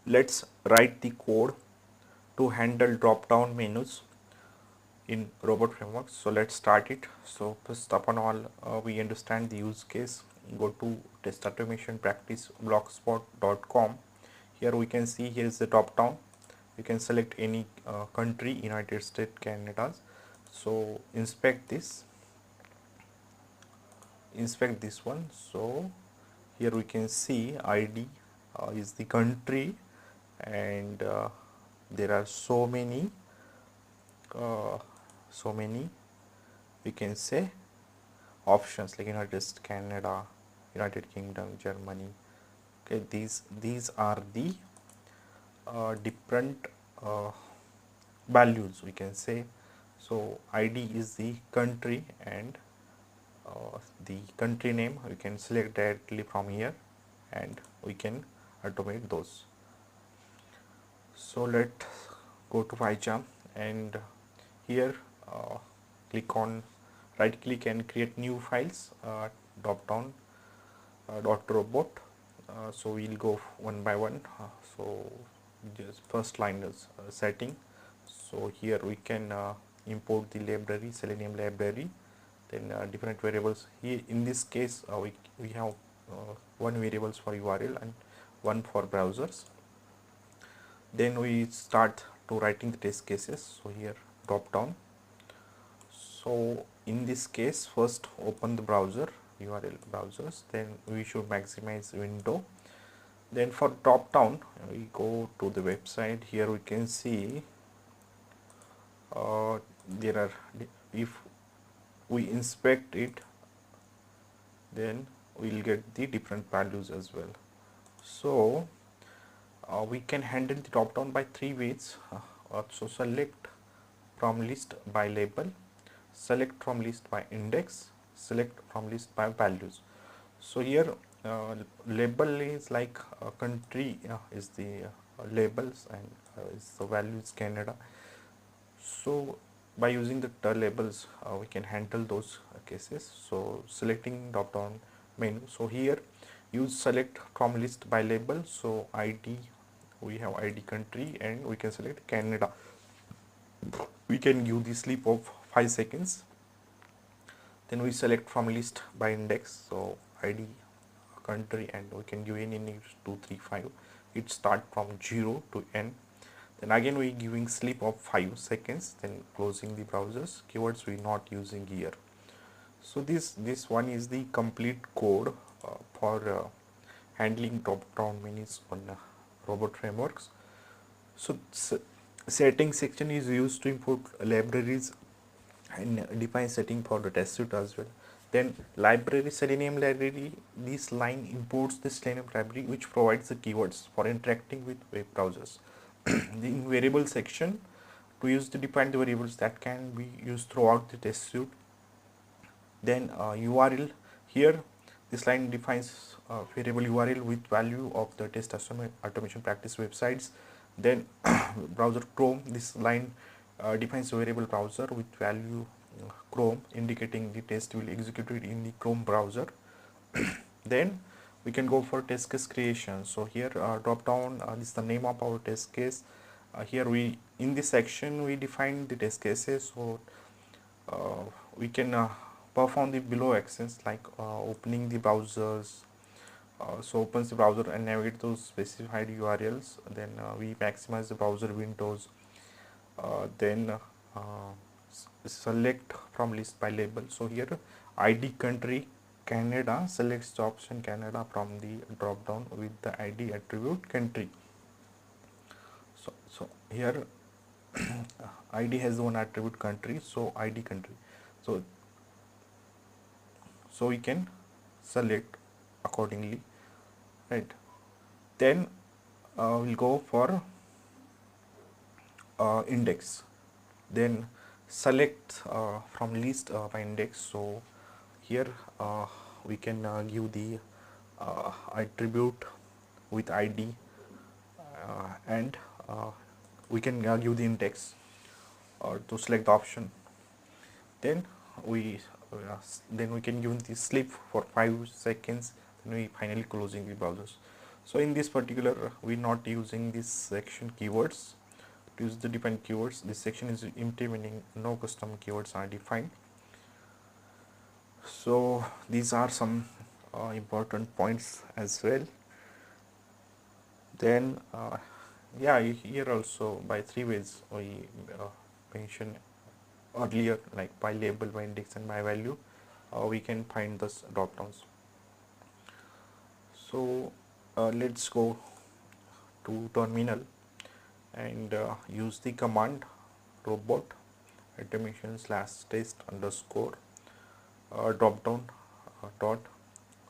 Let's write the code to handle drop down menus in robot framework. So let's start it. So first upon all, we understand the use case. Go to test automation practice blogspot.com. Here we can see, here is the drop down. You can select any country, United States, Canada. So inspect this one. So here we can see ID is the country, and there are so many uh, we can say options like United States, Canada, United Kingdom, Germany. Okay, these are the different uh, values we can say. So ID is the country, and the country name we can select directly from here, and we can automate those. So let's go to PyCharm, and here click on right click and create new files, drop down .robot. So we'll go one by one. So just first line is setting. So here we can import the library, Selenium library, then different variables. Here in this case we have one variables for URL and one for browsers. Then we start to writing the test cases. So here drop down. So in this case, first open the browser, URL browsers, then we should maximize window. Then for drop down, we go to the website. Here we can see there are, if we inspect it, then we will get the different values as well. So we can handle the drop down by three ways. So select from list by label, select from list by index, select from list by values. So here label is like country is the labels, and is the value is Canada. So by using the labels we can handle those cases. So selecting drop down menu. So here use select from list by label. So ID, we have ID country, and we can select Canada. We can give the sleep of 5 seconds. Then we select from list by index. So ID country, and we can give any 2 3 5. It start from 0 to n. Then again we giving sleep of 5 seconds, then closing the browsers. Keywords we not using here. So this one is the complete code for handling drop down menus on robot frameworks. So setting section is used to import libraries and define setting for the test suite as well. Then library, Selenium library, this line imports the Selenium library which provides the keywords for interacting with web browsers. The variable section to use to define the variables that can be used throughout the test suite. Then URL, here this line defines variable URL with value of the test automation practice websites. Then browser Chrome, this line defines a variable browser with value Chrome, indicating the test will execute it in the Chrome browser. Then we can go for test case creation. So here drop down, this is the name of our test case. Here we, in this section we define the test cases. So we can perform the below actions like opening the browsers. So opens the browser and navigate those specified URLs. Then we maximize the browser windows. Then select from list by label. So here ID country Canada, selects the option Canada from the drop down with the ID attribute country. So here ID has one attribute country, so ID country. So we can select accordingly, right? Then we'll go for index. Then select from list by index. So here we can give the attribute with ID, and we can give the index to select the option. Then we can give the sleep for 5 seconds. Then we finally closing the browsers. So in this particular, we're not using this section keywords. To use the defined keywords, this section is empty, meaning no custom keywords are defined. So these are some important points as well. Then yeah, here also by three ways we mentioned earlier, like by label, by index, and by value, we can find this drop downs. So let's go to terminal and use the command robot automation / test underscore drop down dot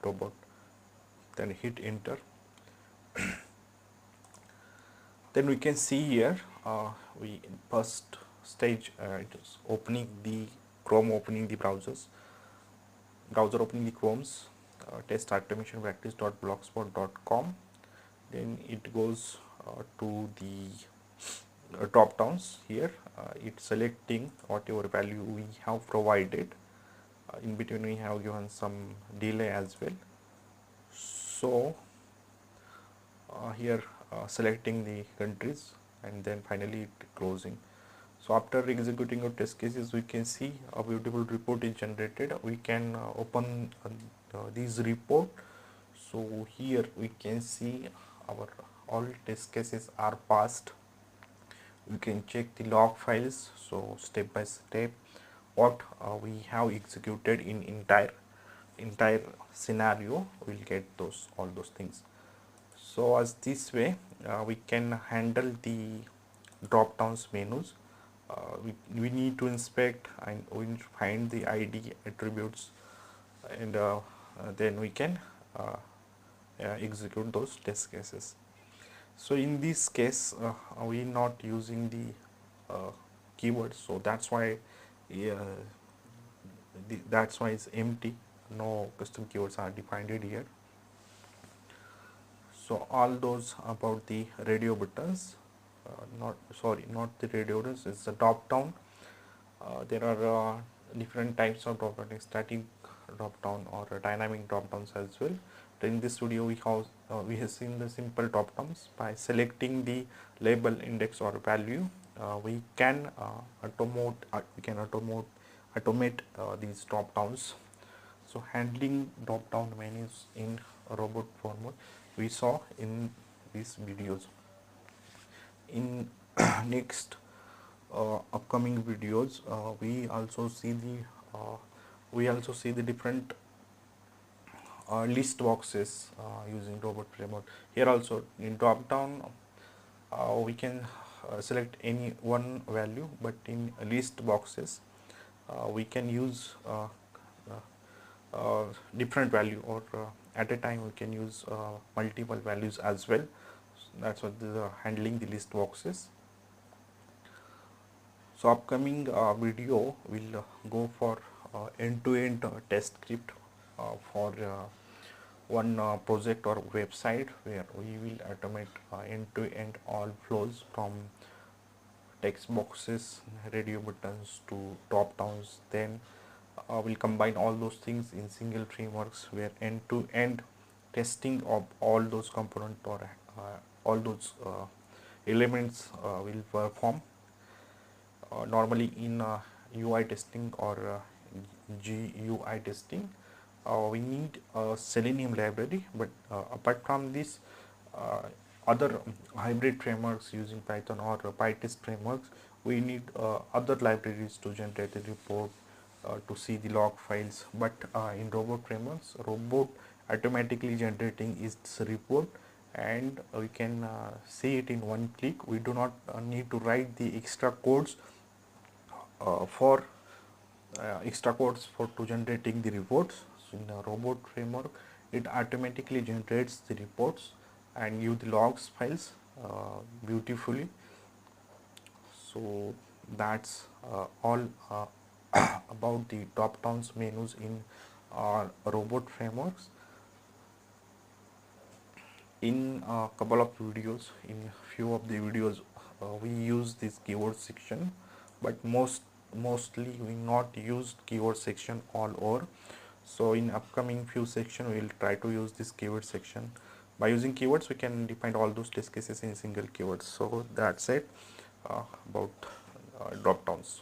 robot, then hit enter. Then we can see here we first stage it is opening the Chrome, opening the browser opening the Chrome's test automation practice.blogspot.com. Then it goes to the drop downs. Here it's selecting whatever value we have provided. In between we have given some delay as well. So here selecting the countries, and then finally it closing. So after executing our test cases, we can see a beautiful report is generated. We can open this report. So here we can see our all test cases are passed. We can check the log files. So step by step, what we have executed in entire scenario, we'll get all those things. So as this way we can handle the drop downs menus. We need to inspect and we need to find the ID attributes, and then we can execute those test cases. So in this case we are not using the keywords, so that's why it's empty. No custom keywords are defined here. So all those about the radio buttons, not the radio buttons, it's the drop down. There are different types of drop down, static drop down or dynamic drop downs as well. In this video we have seen the simple drop downs. By selecting the label, index, or value, we can automate these drop downs. So handling drop down menus in robot format we saw in these videos. In next upcoming videos, we also see the different list boxes using robot framework. Here also in drop down we can select any one value, but in list boxes we can use different value, or at a time we can use multiple values as well. So that's what the handling the list boxes. So upcoming video will go for end-to-end test script for one project or website, where we will automate end-to-end all flows from text boxes, radio buttons to drop downs. Then we'll combine all those things in single frameworks, where end-to-end testing of all those components or all those elements will perform. Normally in UI testing or GUI testing, we need a Selenium library, but apart from this, other hybrid frameworks using Python or PyTest frameworks, we need other libraries to generate the report, to see the log files. But in robot frameworks, robot automatically generating its report, and we can see it in one click. We do not need to write the extra codes for to generating the reports. So in a robot framework, it automatically generates the reports and give the logs files beautifully. So that's all about the drop downs menus in robot frameworks. In a couple of videos, in few of the videos, we use this keyword section, but mostly we not use keyword section all over. So in upcoming few section we will try to use this keyword section. by using keywords we can define all those test cases in single keywords. So that's it about drop downs.